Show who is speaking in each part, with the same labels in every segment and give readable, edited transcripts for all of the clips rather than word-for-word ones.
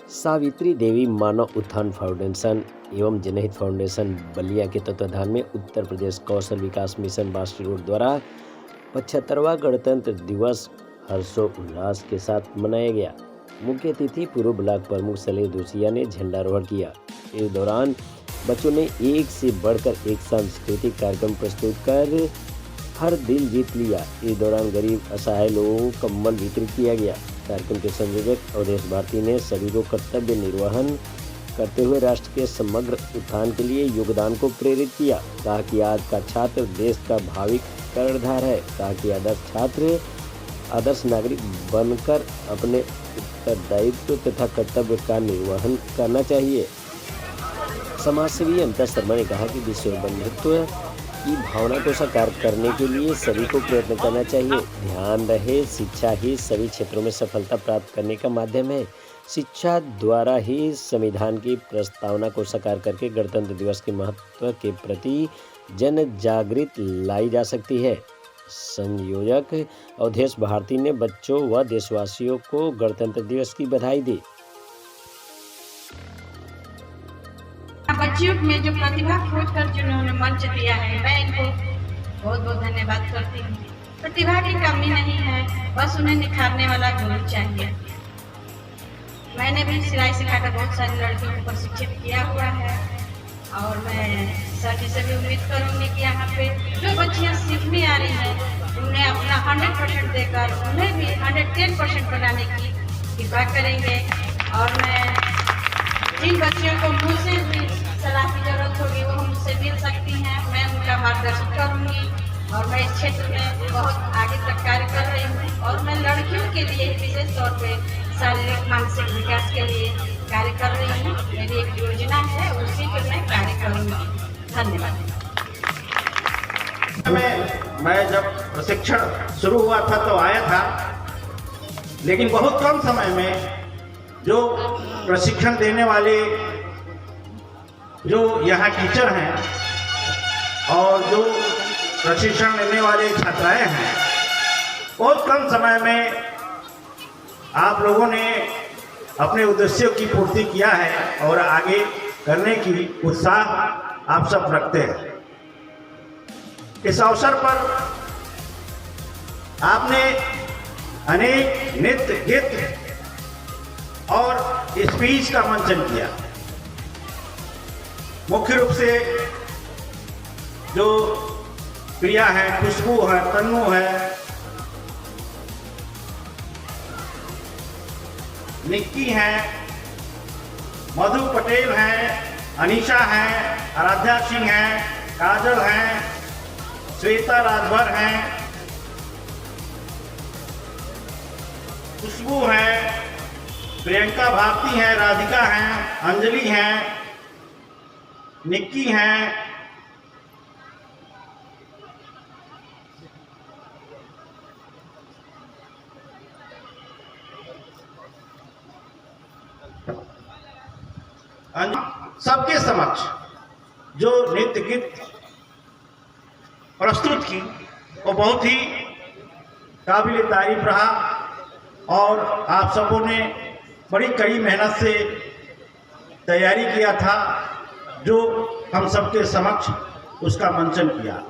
Speaker 1: सावित्री देवी मानव उत्थान फाउंडेशन एवं जनहित फाउंडेशन बलिया के तत्वाधान में उत्तर प्रदेश कौशल विकास मिशन बास्टी रोड द्वारा 75वां गणतंत्र दिवस हर्षोल्लास के साथ मनाया गया। मुख्य अतिथि पूर्व ब्लॉक प्रमुख सलेह दूसिया ने झंडारोहण किया। इस दौरान बच्चों ने एक से बढ़कर एक सांस्कृतिक कार्यक्रम प्रस्तुत कर हर दिल जीत लिया। इस दौरान गरीब असहाय लोगों को कंबल वितरित किया गया। कार्यक्रम के संयोजक अवधेश भारती ने सभी को कर्तव्य निर्वहन करते हुए राष्ट्र के समग्र उत्थान के लिए योगदान को प्रेरित किया। कहा कि आज का छात्र देश का भावी कर्णधार है। कहा कि आदर्श छात्र आदर्श नागरिक बनकर अपने उत्तरदायित्व तथा कर्तव्य का निर्वहन करना चाहिए। समाजसेवी अमिता शर्मा ने कहा कि विश्व बंधुत्व की भावना को साकार करने के लिए सभी को प्रयत्न करना चाहिए। ध्यान रहे, शिक्षा ही सभी क्षेत्रों में सफलता प्राप्त करने का माध्यम है। शिक्षा द्वारा ही संविधान की प्रस्तावना को साकार करके गणतंत्र दिवस के महत्व के प्रति जन जागृति लाई जा सकती है। संयोजक अवधेश भारती ने बच्चों व देशवासियों को गणतंत्र दिवस की बधाई दी।
Speaker 2: बच्चियों में जो प्रतिभा खोज कर जिन्होंने मंच दिया है, मैं इनको बहुत बहुत धन्यवाद करती हूँ। प्रतिभा की कमी नहीं है, बस उन्हें निखारने वाला गुरु चाहिए। मैंने भी सिलाई सिखाकर बहुत सारी लड़कियों को प्रशिक्षित किया हुआ है और मैं सर से भी उम्मीद करूँगी कि यहाँ पे जो बच्चियाँ सीखने आ रही हैं उन्हें अपना 100% देकर उन्हें भी 110% बनाने की कृपा करेंगे। और मैं जिन बच्चियों को मुझसे भी सलाह की जरूरत होगी वो मुझसे मिल सकती हैं, मैं उनका मार्गदर्शन करूँगी। और मैं इस क्षेत्र में बहुत आगे तक कार्य कर रही हूँ और मैं लड़कियों के लिए विशेष तौर पे शारीरिक मानसिक विकास के लिए कार्य कर रही हूँ। मेरी एक योजना है, उसी पे मैं कार्य करूँगी। धन्यवाद।
Speaker 3: मैं जब प्रशिक्षण शुरू हुआ था तो आया था, लेकिन बहुत कम समय में जो प्रशिक्षण देने वाले जो यहाँ टीचर हैं और जो प्रशिक्षण लेने वाले छात्राएं हैं, बहुत कम समय में आप लोगों ने अपने उद्देश्यों की पूर्ति किया है और आगे करने की उत्साह आप सब रखते हैं। इस अवसर पर आपने अनेक नृत्य गीत और स्पीच का मंचन किया। मुख्य रूप से जो प्रिया है, खुशबू है, तन्नू है, निक्की है, मधु पटेल हैं, अनीशा हैं, आराध्या सिंह हैं, काजल हैं, श्वेता राजभर हैं, खुशबू हैं, प्रियंका भारती हैं, राधिका हैं, अंजलि हैं, निक्की हैं, सबके समक्ष जो नृत्य गीत प्रस्तुत की वो बहुत ही काबिल तारीफ रहा और आप सबों ने बड़ी कड़ी मेहनत से तैयारी किया था, जो हम सबके समक्ष उसका मंचन किया।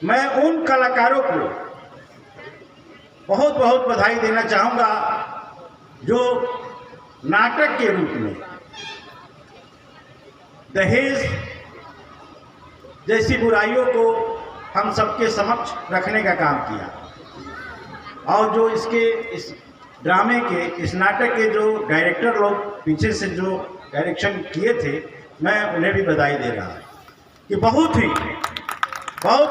Speaker 3: मैं उन कलाकारों को बहुत बहुत बधाई देना चाहूँगा जो नाटक के रूप में दहेज जैसी बुराइयों को हम सबके समक्ष रखने का काम किया और जो इस ड्रामे के, इस नाटक के जो डायरेक्टर लोग पीछे से जो डायरेक्शन किए थे, मैं उन्हें भी बधाई दे रहा हूँ कि बहुत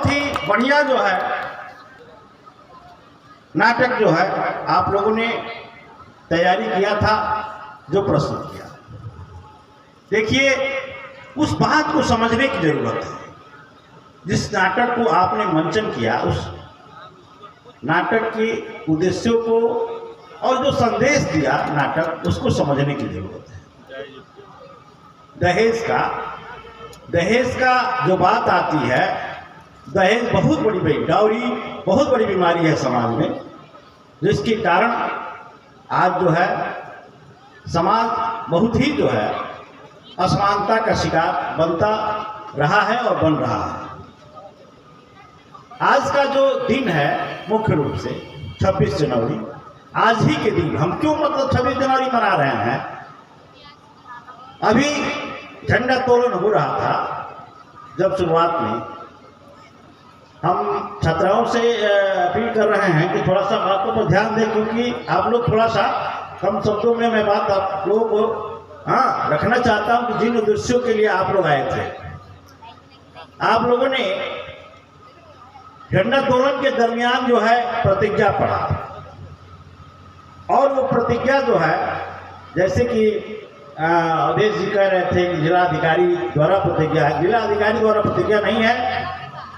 Speaker 3: ही बढ़िया जो है नाटक जो है आप लोगों ने तैयारी किया था, जो प्रस्तुत किया। देखिए, उस बात को समझने की जरूरत है। जिस नाटक को आपने मंचन किया, उस नाटक के उद्देश्यों को और जो संदेश दिया नाटक, उसको समझने की जरूरत है। दहेज का जो बात आती है, दहेज बहुत बड़ी डाउरी बहुत बड़ी बीमारी है समाज में, जिसके कारण आज जो है समाज बहुत ही जो है असमानता का शिकार बनता रहा है और बन रहा है। आज का जो दिन है मुख्य रूप से 26 जनवरी, आज ही के दिन हम क्यों मतलब 26 जनवरी मना रहे हैं? अभी झंडोत्तोलन हो रहा था जब शुरुआत में, हम छात्राओं से अपील कर रहे हैं कि थोड़ा सा बातों पर ध्यान दें, क्योंकि आप लोग थोड़ा सा कम शब्दों में मैं बात आप लोगों को रखना चाहता हूं कि जिन उद्देश्यों के लिए आप लोग आए थे। आप लोगों ने झंडोत्तोलन के दरमियान जो है प्रतिज्ञा पढ़ा, और वो प्रतिज्ञा जो है जैसे कि अवधेश जी कह रहे थे कि जिलाधिकारी द्वारा प्रतिज्ञा है, जिलाधिकारी द्वारा प्रतिज्ञा नहीं है,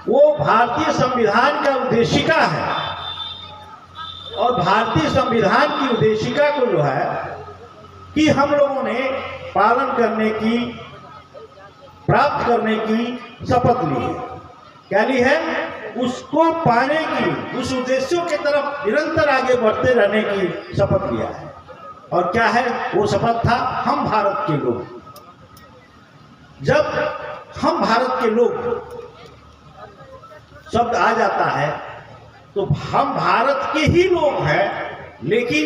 Speaker 3: वो भारतीय संविधान का उद्देशिका है। और भारतीय संविधान की उद्देशिका को जो है कि हम लोगों ने पालन करने की, प्राप्त करने की शपथ ली है। क्या ली है? उसको पाने की, उस उद्देश्यों की तरफ निरंतर आगे बढ़ते रहने की शपथ लिया है। और क्या है वो शपथ? था हम भारत के लोग। जब हम भारत के लोग शब्द आ जाता है तो हम भारत के ही लोग हैं, लेकिन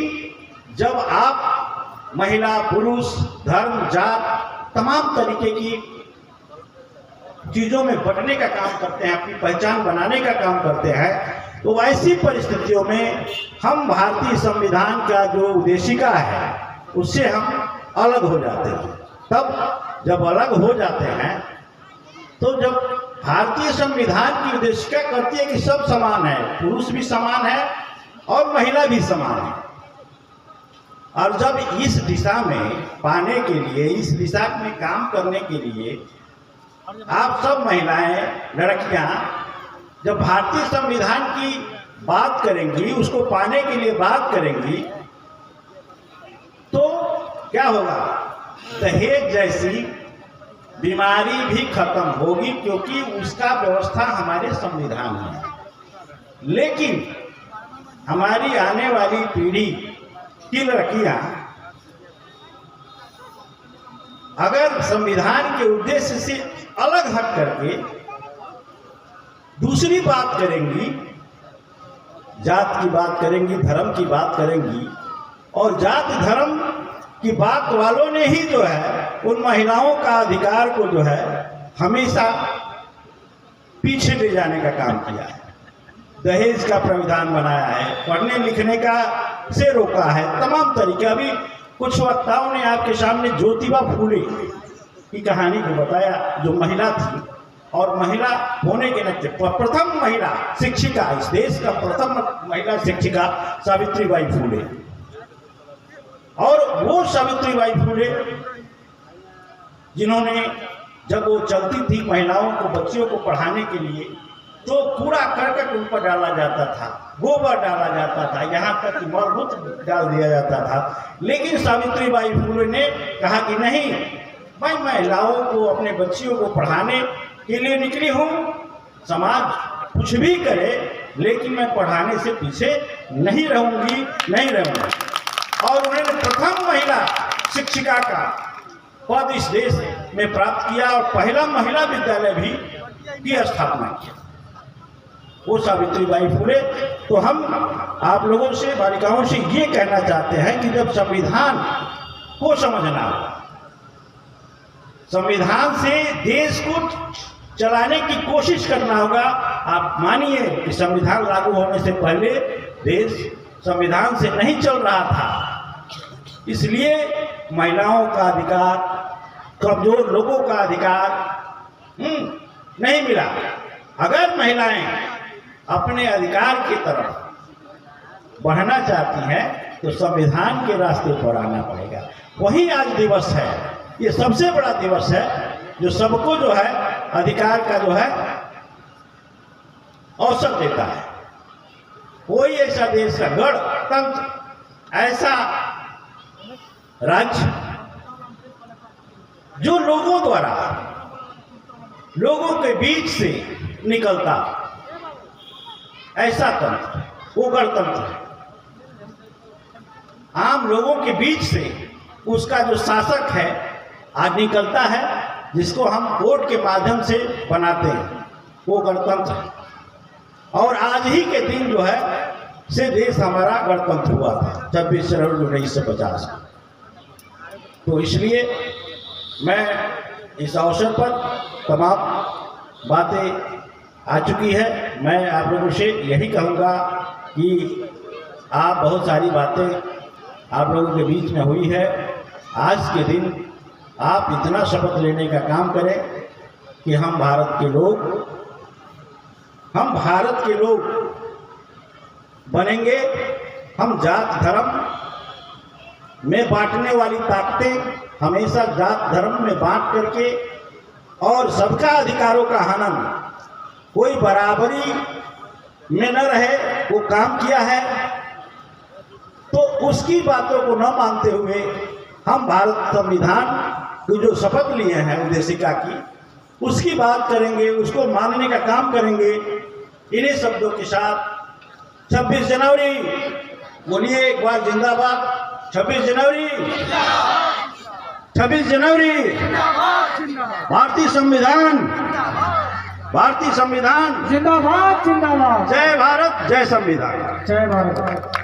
Speaker 3: जब आप महिला, पुरुष, धर्म, जात, तमाम तरीके की चीजों में बंटने का काम करते हैं, अपनी पहचान बनाने का काम करते हैं, तो ऐसी परिस्थितियों में हम भारतीय संविधान का जो उद्देशिका है उससे हम अलग हो जाते हैं। तब जब अलग हो जाते हैं तो जब भारतीय संविधान की उद्देशिका कहती है कि सब समान है, पुरुष भी समान है और महिला भी समान है, और जब इस दिशा में पाने के लिए, इस दिशा में काम करने के लिए आप सब महिलाएं, लड़कियां जब भारतीय संविधान की बात करेंगी, उसको पाने के लिए बात करेंगी, तो क्या होगा? दहेज जैसी बीमारी भी खत्म होगी, क्योंकि उसका व्यवस्था हमारे संविधान में है। लेकिन हमारी आने वाली पीढ़ी की लड़कियां अगर संविधान के उद्देश्य से अलग हट करके दूसरी बात करेंगी, जात की बात करेंगी, धर्म की बात करेंगी, और जात धर्म की बात वालों ने ही जो है उन महिलाओं का अधिकार को जो है हमेशा पीछे ले जाने का काम किया है। दहेज का प्रावधान बनाया है, पढ़ने लिखने का से रोका है, तमाम तरीके। अभी कुछ वक्ताओं ने आपके सामने ज्योतिबा फूले की कहानी को बताया, जो महिला थी और महिला होने के नाते प्रथम महिला शिक्षिका, इस देश का प्रथम महिला शिक्षिका सावित्रीबाई फूले। और वो सावित्रीबाई फूले जिन्होंने, जब वो चलती थी महिलाओं को, बच्चियों को पढ़ाने के लिए, तो कूड़ा करकट उन पर डाला जाता था, गोबर डाला जाता था, यहाँ तक कि मलमूत्र डाल दिया जाता था। लेकिन सावित्रीबाई फूले ने कहा कि नहीं, मैं महिलाओं को, अपने बच्चियों को पढ़ाने के लिए निकली हूँ, समाज कुछ भी करे लेकिन मैं पढ़ाने से पीछे नहीं रहूँगी, नहीं रहूँगी। और उन्होंने प्रथम महिला शिक्षिका का पद इस देश में प्राप्त किया और पहला महिला विद्यालय भी की स्थापना किया, वो सावित्रीबाई फूले। तो हम आप लोगों से, बालिकाओं से ये कहना चाहते हैं कि जब संविधान को समझना, संविधान से देश को चलाने की कोशिश करना होगा। आप मानिए कि संविधान लागू होने से पहले देश संविधान से नहीं चल रहा था, इसलिए महिलाओं का अधिकार, कमजोर लोगों का अधिकार नहीं मिला। अगर महिलाएं अपने अधिकार की तरफ बढ़ना चाहती हैं तो संविधान के रास्ते पर आना पड़ेगा। वही आज दिवस है, ये सबसे बड़ा दिवस है जो सबको जो है अधिकार का जो है अवसर देता है। कोई ऐसा देश का गणतंत्र, ऐसा राज्य जो लोगों द्वारा, लोगों के बीच से निकलता, ऐसा तंत्र वो गणतंत्र है। आम लोगों के बीच से उसका जो शासक है आज निकलता है, जिसको हम वोट के माध्यम से बनाते हैं, वो गणतंत्र है। और आज ही के दिन जो है से देश हमारा गणतंत्र हुआ था 26 जनवरी 1950। तो इसलिए मैं इस अवसर पर तमाम बातें आ चुकी है। मैं आप लोगों से यही कहूँगा कि आप बहुत सारी बातें आप लोगों के बीच में हुई है। आज के दिन आप इतना शपथ लेने का काम करें कि हम भारत के लोग बनेंगे। हम जात धर्म में बांटने वाली ताकतें हमेशा जात धर्म में बांट करके और सबका अधिकारों का हनन, कोई बराबरी में न रहे, वो काम किया है। तो उसकी बातों को न मानते हुए हम भारत संविधान की जो शपथ लिए हैं उद्देशिका की, उसकी बात करेंगे, उसको मानने का काम करेंगे। इन्हीं शब्दों के साथ 26 जनवरी बोलिए एक बार जिंदाबाद। 26 जनवरी, 26 जनवरी, भारतीय संविधान, भारतीय संविधान
Speaker 4: जिंदाबाद जिंदाबाद।
Speaker 3: जय भारत, जय संविधान।
Speaker 4: जय भारत।